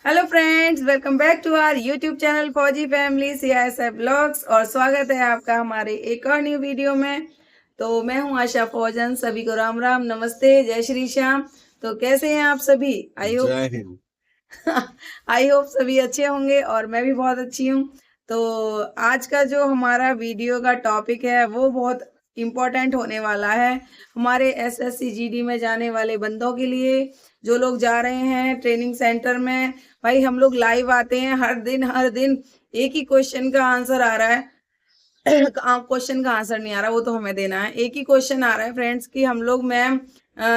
Hello friends, welcome back to our YouTube channel फौजी family CISF blogs. और स्वागत है आपका हमारे एक और न्यू वीडियो में। तो मैं हूं आशा फौजन। सभी को राम राम, नमस्ते, जय श्री श्याम। तो कैसे हैं आप सभी? आई होप जय हिंद। आई होप सभी अच्छे होंगे और मैं भी बहुत अच्छी हूँ। तो आज का जो हमारा वीडियो का टॉपिक है वो बहुत इम्पोर्टेंट होने वाला है हमारे एसएससी जीडी में जाने वाले बंदों के लिए, जो लोग जा रहे हैं ट्रेनिंग सेंटर में। भाई हम लोग लाइव आते हैं हर दिन एक ही क्वेश्चन का आंसर आ रहा है। क्वेश्चन का आंसर नहीं आ रहा, वो तो हमें देना है। एक ही क्वेश्चन आ रहा है फ्रेंड्स कि हम लोग मैम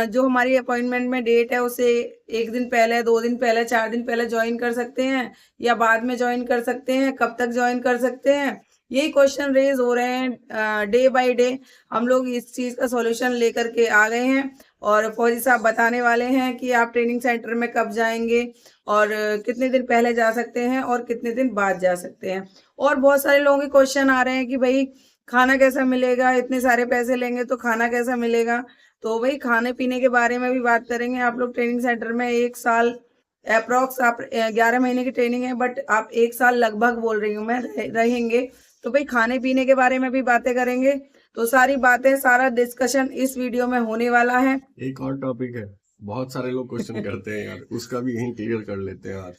जो हमारी अपॉइंटमेंट में डेट है उसे एक दिन पहले, 2 दिन पहले, 4 दिन पहले ज्वाइन कर सकते हैं या बाद में ज्वाइन कर सकते हैं, कब तक ज्वाइन कर सकते हैं। यही क्वेश्चन रेज हो रहे हैं डे बाय डे। हम लोग इस चीज का सॉल्यूशन लेकर के आ गए हैं और फौजी साहब बताने वाले हैं कि आप ट्रेनिंग सेंटर में कब जाएंगे और कितने दिन पहले जा सकते हैं और कितने दिन बाद जा सकते हैं। और बहुत सारे लोगों के क्वेश्चन आ रहे हैं कि भाई खाना कैसा मिलेगा, इतने सारे पैसे लेंगे तो खाना कैसा मिलेगा। तो भाई खाने पीने के बारे में भी बात करेंगे। आप लोग ट्रेनिंग सेंटर में 1 साल अप्रोक्स, आप 11 महीने की ट्रेनिंग है बट आप 1 साल लगभग बोल रही हूँ मैं रहेंगे। तो भाई खाने पीने के बारे में भी बातें करेंगे। तो सारी बातें, सारा डिस्कशन इस वीडियो में होने वाला है। एक और टॉपिक है, बहुत सारे लोग क्वेश्चन करते हैं यार, उसका भी यहीं क्लियर कर लेते हैं यार।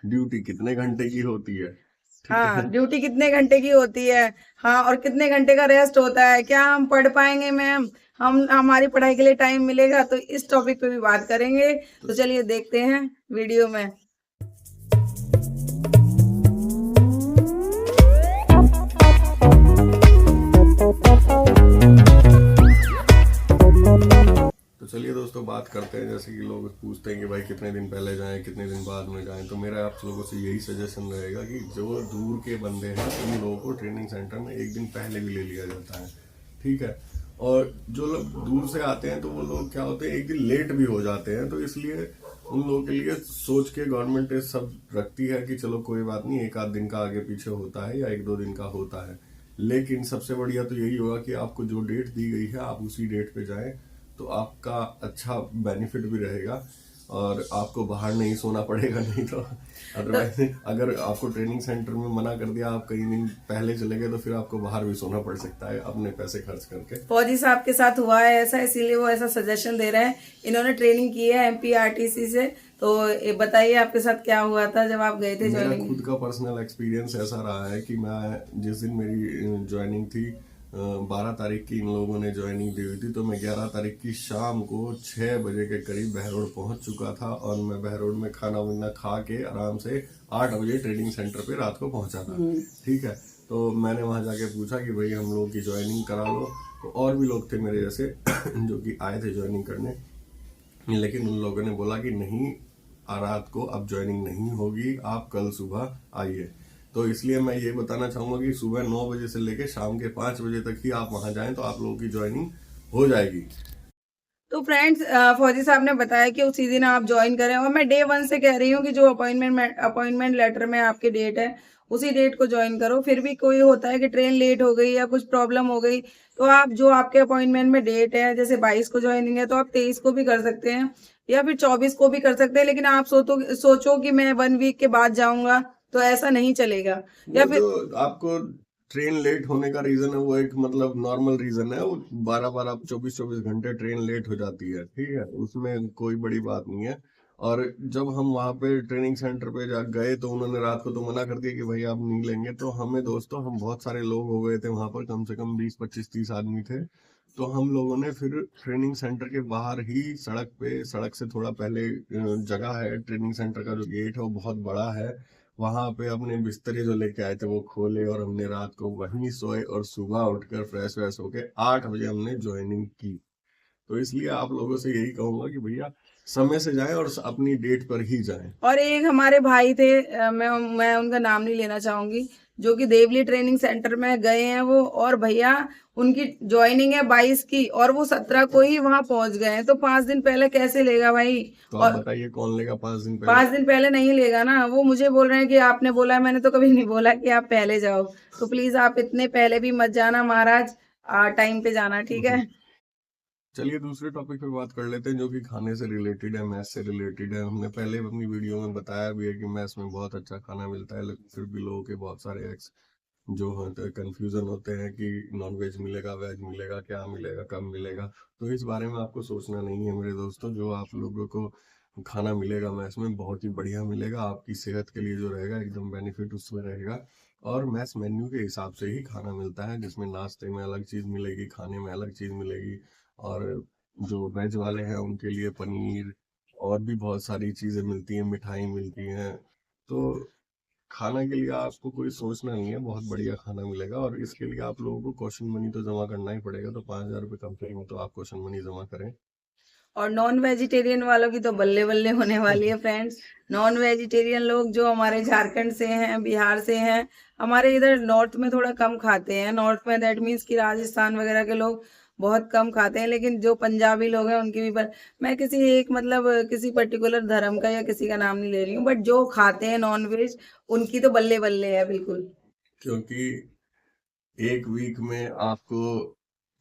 ड्यूटी कितने घंटे की होती है? ठीक हाँ, है। ड्यूटी कितने घंटे की होती है। हाँ, और कितने घंटे का रेस्ट होता है, क्या हम पढ़ पाएंगे मैम, हम हमारी पढ़ाई के लिए टाइम मिलेगा? तो इस टॉपिक पे भी बात करेंगे। तो चलिए देखते हैं वीडियो में। तो चलिए दोस्तों, बात करते हैं। जैसे कि लोग पूछते हैं कि भाई कितने दिन पहले जाएं, कितने दिन बाद में जाएं, तो मेरा आप लोगों से यही सजेशन रहेगा कि जो दूर के बंदे हैं उन लोगों को ट्रेनिंग सेंटर में एक दिन पहले भी ले लिया जाता है। ठीक है। और जो लोग दूर से आते हैं तो वो लोग क्या होते हैं, एक दिन लेट भी हो जाते हैं, तो इसलिए उन लोगों के लिए सोच के गवर्नमेंट ये सब रखती है कि चलो कोई बात नहीं, एक आध दिन का आगे पीछे होता है या एक दो दिन का होता है। लेकिन सबसे बढ़िया तो यही होगा कि आपको जो डेट दी गई है आप उसी डेट पे जाएं, तो आपका अच्छा बेनिफिट भी रहेगा और आपको बाहर नहीं सोना पड़ेगा। नहीं तो अदरवाइज अगर आपको ट्रेनिंग सेंटर में मना कर दिया, आप कई दिन पहले चले गए, तो फिर आपको बाहर भी सोना पड़ सकता है अपने पैसे खर्च करके। फौजी साहब के साथ हुआ है ऐसा, इसीलिए वो ऐसा सजेशन दे रहे हैं। इन्होंने ट्रेनिंग की है एमपीआरटीसी से। तो ये बताइए आपके साथ क्या हुआ था जब आप गए थे मेरा ज्वाइनिंग? खुद का पर्सनल एक्सपीरियंस ऐसा रहा है कि मैं जिस दिन मेरी ज्वाइनिंग थी, 12 तारीख की इन लोगों ने ज्वाइनिंग दी हुई थी, तो मैं 11 तारीख की शाम को 6 बजे के करीब बहरोड पहुंच चुका था और मैं बहरोड में खाना वाना खा के आराम से 8 बजे ट्रेनिंग सेंटर पे रात को पहुंचा था। ठीक है। तो मैंने वहां जाके पूछा कि भाई हम लोग की ज्वाइनिंग करा लो, तो और भी लोग थे मेरे जैसे जो कि आए थे ज्वाइनिंग करने, लेकिन उन लोगों ने बोला कि नहीं, रात को अब ज्वाइनिंग नहीं होगी, आप कल सुबह आइए। तो इसलिए मैं ये बताना चाहूंगा कि सुबह 9 बजे से लेकर शाम के 5 बजे तक ही आप वहां जाएं, तो आप लोगों की ज्वाइनिंग हो जाएगी। तो फ्रेंड्स, फौजी साहब ने बताया कि उसी दिन आप ज्वाइन करें और मैं डे 1 से कह रही हूँ कि जो अपॉइंटमेंट लेटर में आपकी डेट है उसी डेट को ज्वाइन करो। फिर भी कोई होता है कि ट्रेन लेट हो गई या कुछ प्रॉब्लम हो गई, तो आप जो आपके अपॉइंटमेंट में डेट है, जैसे 22 को ज्वाइनिंग है तो आप 23 को भी कर सकते हैं या फिर 24 को भी कर सकते हैं। लेकिन आप सोचो कि मैं 1 वीक के बाद जाऊंगा, तो ऐसा नहीं चलेगा। या वो जो फिर आपको ट्रेन लेट होने का रीजन है, वो एक मतलब नॉर्मल रीजन है। वो 12 12 24 24 घंटे ट्रेन लेट हो जाती है। ठीक है, उसमें कोई बड़ी बात नहीं है। और जब हम वहां पे ट्रेनिंग सेंटर पे जा गए तो उन्होंने रात को तो मना कर दिया कि भाई आप नहीं लेंगे। तो हमें दोस्तों, हम बहुत सारे लोग हो गए थे वहां पर, कम से कम 20 25 30 आदमी थे। तो हम लोगों ने फिर ट्रेनिंग सेंटर के बाहर ही सड़क पे, सड़क से थोड़ा पहले जगह है, ट्रेनिंग सेंटर का जो गेट है वो बहुत बड़ा है, वहां पे अपने बिस्तरे जो लेके आए थे वो खोले और हमने रात को वहीं सोए और सुबह उठकर फ्रेश व्रेश होके 8 बजे हमने ज्वाइनिंग की। तो इसलिए आप लोगों से यही कहूंगा कि भैया समय से जाएं और अपनी डेट पर ही जाएं। और एक हमारे भाई थे, मैं उनका नाम नहीं लेना चाहूंगी, जो कि देवली ट्रेनिंग सेंटर में गए हैं वो। और भैया उनकी ज्वाइनिंग है 22 की और वो 17 को ही वहां पहुंच गए हैं। तो 5 दिन पहले कैसे लेगा भाई? तो आप और बताइए कौन लेगा 5 दिन पहले? 5 दिन पहले नहीं लेगा ना। वो मुझे बोल रहे हैं कि आपने बोला है, मैंने तो कभी नहीं बोला कि आप पहले जाओ। तो प्लीज आप इतने पहले भी मत जाना महाराज, टाइम पे जाना, ठीक है? चलिए दूसरे टॉपिक पे बात कर लेते हैं जो कि खाने से रिलेटेड है, मैथ से रिलेटेड है। हमने पहले अपनी वीडियो में बताया भी है कि मैथ्स में बहुत अच्छा खाना मिलता है, लेकिन फिर भी लोगों के बहुत सारे एक्स जो होते हैं कंफ्यूजन होते हैं कि नॉन वेज मिलेगा, वेज मिलेगा, क्या मिलेगा, कब मिलेगा। तो इस बारे में आपको सोचना नहीं है मेरे दोस्तों। जो आप लोगों को खाना मिलेगा मैथ्स में बहुत ही बढ़िया मिलेगा, आपकी सेहत के लिए जो रहेगा एकदम बेनिफिट उसमें रहेगा। और मैथ्स मेन्यू के हिसाब से ही खाना मिलता है, जिसमें नाश्ते में अलग चीज़ मिलेगी, खाने में अलग चीज़ मिलेगी। और जो वेज वाले हैं उनके लिए पनीर और भी बहुत सारी चीज़ें मिलती हैं, मिठाई मिलती हैं। तो खाना के लिए आपको कोई सोचना नहीं है, बहुत बढ़िया खाना मिलेगा। और इसके लिए आप लोगों को क्वेश्चन मनी तो जमा करना ही पड़ेगा, तो 5,000 रुपये कंपनी में तो आप क्वेश्चन मनी जमा करें। और नॉन वेजिटेरियन वालों की तो बल्ले बल्ले होने वाली है फ्रेंड्स। नॉन वेजिटेरियन लोग जो हमारे झारखंड से हैं, बिहार से हैं, हमारे इधर नॉर्थ में थोड़ा कम खाते हैं। नॉर्थ में दैट मीन्स कि राजस्थान वगैरह के लोग बहुत कम खाते हैं, लेकिन जो पंजाबी लोग हैं उनकी भी मैं किसी एक मतलब किसी पर्टिकुलर धर्म का या किसी का नाम नहीं ले रही हूँ, बट जो खाते हैं नॉन वेज उनकी तो बल्ले बल्ले है बिल्कुल। क्योंकि एक वीक में आपको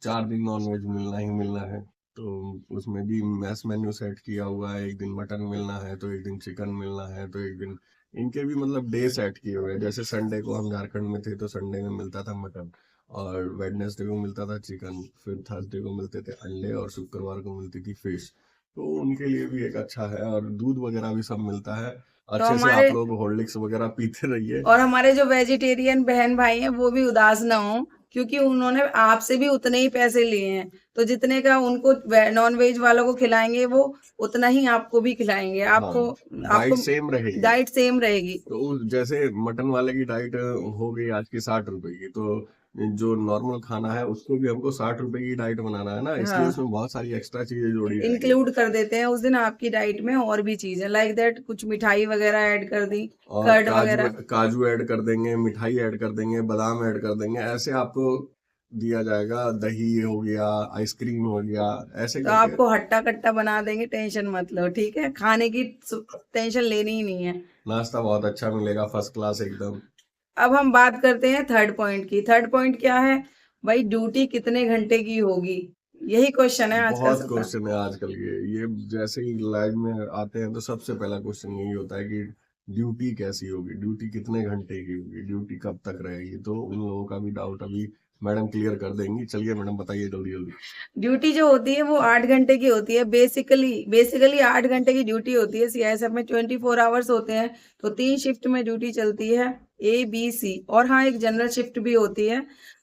4 दिन नॉनवेज मिलना ही मिलना है। तो उसमें भी मैस मेन्यू सेट किया हुआ है, एक दिन मटन मिलना है तो एक दिन चिकन मिलना है तो एक दिन इनके भी मतलब डे सेट किए हुए हैं। जैसे संडे को हम झारखंड में थे तो संडे में मिलता था मटन, और वेडनेसडे को मिलता था चिकन, फिर थर्सडे को मिलते थे अंडे, और शुक्रवार को मिलती थी फिश। तो उनके लिए भी एक अच्छा है, और दूध वगैरह भी सब मिलता है। तो अच्छे से हमारे आप लोग हॉर्लिक्स वगैरह पीते रहिए। और हमारे जो वेजिटेरियन बहन भाई हैं वो भी उदास ना हो, क्योंकि उन्होंने आपसे भी उतने ही पैसे लिए हैं, तो जितने का उनको नॉन वेज वालों को खिलाएंगे वो उतना ही आपको भी खिलाएंगे। हाँ, आपको डाइट आपको सेम रहेगी। डाइट सेम रहेगी। तो जैसे मटन वाले की डाइट हो गई आज की 60 रुपए की, तो जो नॉर्मल खाना है उसको भी हमको 60 रुपए की डाइट बनाना है ना, इसलिए हाँ, उसमें बहुत सारी एक्स्ट्रा चीजें जोड़ी जाएंगी। इंक्लूड कर देते हैं उस दिन आपकी डाइट में और भी चीजें लाइक दैट, कुछ मिठाई वगैरह ऐड कर दी, और कर्ड काजू वगैरह। काजू ऐड कर देंगे, मिठाई ऐड कर देंगे, बादाम ऐड कर देंगे, ऐसे आपको दिया जाएगा। दही हो गया, आइसक्रीम हो गया, ऐसे तो करके आपको हट्टा कट्टा बना देंगे, टेंशन मत लो, ठीक है? खाने की टेंशन लेनी ही नहीं है। नाश्ता बहुत अच्छा मिलेगा, फर्स्ट क्लास एकदम। अब हम बात करते हैं थर्ड पॉइंट की। थर्ड पॉइंट क्या है भाई? ड्यूटी कितने घंटे की होगी? यही क्वेश्चन है आज का बहुत सबका। क्वेश्चन है आजकल ये जैसे ही लाइव में आते हैं तो सबसे पहला क्वेश्चन यही होता है कि ड्यूटी कैसी होगी, ड्यूटी कितने घंटे की होगी, ड्यूटी कब तक रहेगी। तो उन लोगों का भी डाउट अभी मैडम क्लियर कर देंगी। चलिए मैडम बताइए जल्दी जल्दी। ड्यूटी जो होती है वो 8 घंटे की होती है। बेसिकली 8 घंटे की ड्यूटी होती है। सीआईएसएफ में 24 आवर्स होते हैं, तो 3 शिफ्ट में ड्यूटी चलती है, A B C। और हाँ, एक जनरल शिफ्ट भी होती है।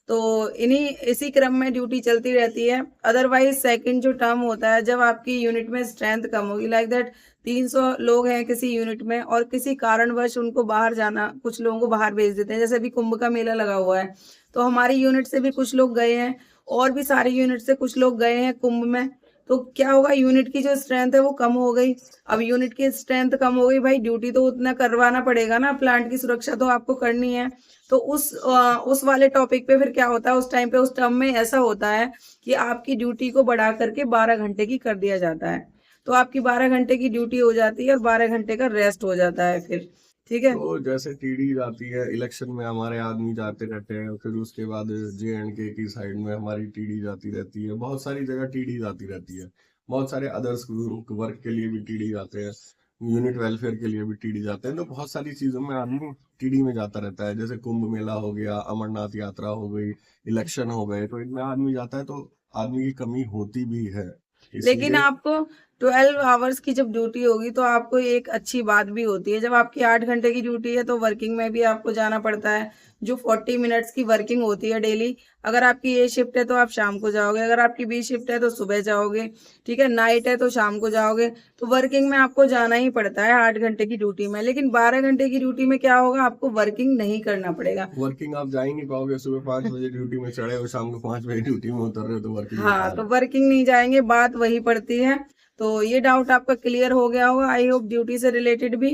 तो इसी क्रम में ड्यूटी चलती रहती है। अदरवाइज सेकंड जो टर्म होता है, जब आपकी यूनिट में स्ट्रेंथ कम होगी, लाइक दैट 300 लोग हैं किसी यूनिट में और किसी कारणवश उनको बाहर जाना, कुछ लोगों को बाहर भेज देते हैं। जैसे अभी कुंभ का मेला लगा हुआ है, तो हमारी यूनिट से भी कुछ लोग गए हैं और भी सारी यूनिट से कुछ लोग गए हैं कुंभ में। तो क्या होगा, यूनिट की जो स्ट्रेंथ है वो कम हो गई। अब यूनिट की स्ट्रेंथ कम हो गई भाई, ड्यूटी तो उतना करवाना पड़ेगा ना, प्लांट की सुरक्षा तो आपको करनी है। तो उस वाले टॉपिक पे फिर क्या होता है, उस टाइम पे उस टर्म में ऐसा होता है कि आपकी ड्यूटी को बढ़ा करके 12 घंटे की कर दिया जाता है। तो आपकी 12 घंटे की ड्यूटी हो जाती है और 12 घंटे का रेस्ट हो जाता है फिर, ठीक है? तो जैसे टीडी जाती है इलेक्शन में, हमारे आदमी जाते रहते हैं, फिर उसके बाद JNK की साइड में हमारी टीडी जाती रहती है, बहुत सारी जगह टीडी जाती रहती है। बहुत सारे अदर्स वर्क के लिए भी टीडी जाते हैं, यूनिट वेलफेयर के लिए भी टीडी जाते हैं। तो बहुत सारी चीजों में आदमी टीडी में जाता रहता है। जैसे कुंभ मेला हो गया, अमरनाथ यात्रा हो गई, इलेक्शन हो गए, तो इनमें आदमी जाता है, तो आदमी की कमी होती भी है, लेकिन इसलिए। आपको 12 आवर्स की जब ड्यूटी होगी तो आपको एक अच्छी बात भी होती है। जब आपकी 8 घंटे की ड्यूटी है तो वर्किंग में भी आपको जाना पड़ता है, जो 40 मिनट्स की वर्किंग होती है डेली। अगर आपकी ए शिफ्ट है तो आप शाम को जाओगे, अगर आपकी बी शिफ्ट है तो सुबह जाओगे, ठीक है? नाइट है तो शाम को जाओगे। तो वर्किंग में आपको जाना ही पड़ता है 8 घंटे की ड्यूटी में। लेकिन 12 घंटे की ड्यूटी में क्या होगा, आपको वर्किंग नहीं करना पड़ेगा। वर्किंग आप जा ही नहीं पाओगे, सुबह 5 बजे ड्यूटी में चढ़े हो, शाम को 5 बजे ड्यूटी में उतर रहे हो, तो वर्किंग हाँ, बेकार तो है। वर्किंग नहीं जाएंगे, बात वही पड़ती है। तो ये डाउट आपका क्लियर हो गया होगा, आई होप, ड्यूटी से रिलेटेड भी।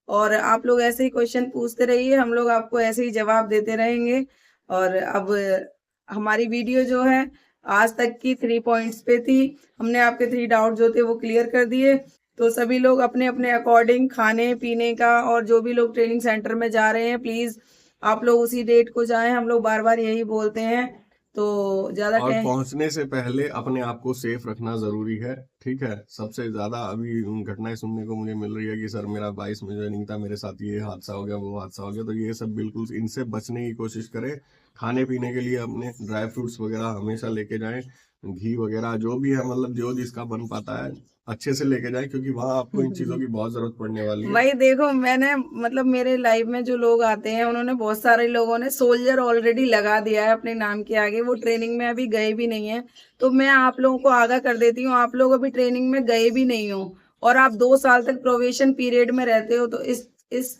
और आप लोग ऐसे ही क्वेश्चन पूछते रहिए, हम लोग आपको ऐसे ही जवाब देते रहेंगे। और अब हमारी वीडियो जो है आज तक की 3 पॉइंट्स पे थी। हमने आपके 3 डाउट जो थे वो क्लियर कर दिए। तो सभी लोग अपने अपने अकॉर्डिंग खाने पीने का, और जो भी लोग ट्रेनिंग सेंटर में जा रहे हैं, प्लीज आप लोग उसी डेट को जाएं। हम लोग बार बार यही बोलते हैं तो ज्यादा और पहुंचने से पहले अपने आप को सेफ रखना जरूरी है, ठीक है। सबसे ज्यादा अभी घटनाएं सुनने को मुझे मिल रही है कि सर मेरा 22 में ज्वाइनिंग था, मेरे साथ ये हादसा हो गया, वो हादसा हो गया। तो ये सब बिल्कुल इनसे बचने की कोशिश करें। खाने पीने के लिए अपने ड्राई फ्रूट्स वगैरह हमेशा लेके जाएं, घी वगैरह जो भी है, मतलब जो जिसका बन पाता है अच्छे से लेके जाएं, क्योंकि वहां आपको इन चीजों की बहुत जरूरत पड़ने वाली है। भाई देखो, मैंने मतलब मेरे लाइफ में जो लोग आते हैं उन्होंने बहुत सारे लोगों ने सोल्जर ऑलरेडी लगा दिया है अपने नाम के आगे, वो ट्रेनिंग में अभी गए भी नहीं है। तो मैं आप लोगों को आगाह कर देती हूँ, आप लोग अभी ट्रेनिंग में गए भी नहीं हो और आप 2 साल तक प्रोबेशन पीरियड में रहते हो, तो इस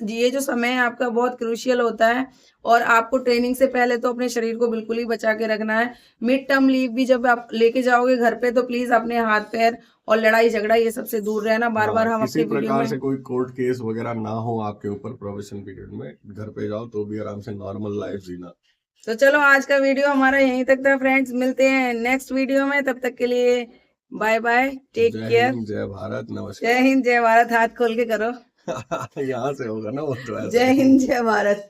ये जो समय है आपका बहुत क्रूशियल होता है। और आपको ट्रेनिंग से पहले तो अपने शरीर को बिल्कुल ही बचा के रखना है। मिड टर्म लीव भी जब आप लेके जाओगे घर पे, तो प्लीज अपने हाथ पैर और लड़ाई झगड़ा ये सबसे दूर रहना। बार बार हाँ, हम किसी अपनी वीडियो प्रकार में से कोई कोर्ट केस वगैरह ना हो आपके ऊपर प्रोबेशन पीरियड में, घर पे जाओ तो भी आराम से नॉर्मल लाइफ जीना। तो चलो, आज का वीडियो हमारा यहीं तक था फ्रेंड्स, मिलते हैं नेक्स्ट वीडियो में, तब तक के लिए बाय बाय, टेक जय केयर। हिंद, जय भारत, जय नमस्कार। हिंद जय भारत, हाथ खोल के करो। यहाँ से होगा ना वो तो, ऐसे जय हिंद जय भारत।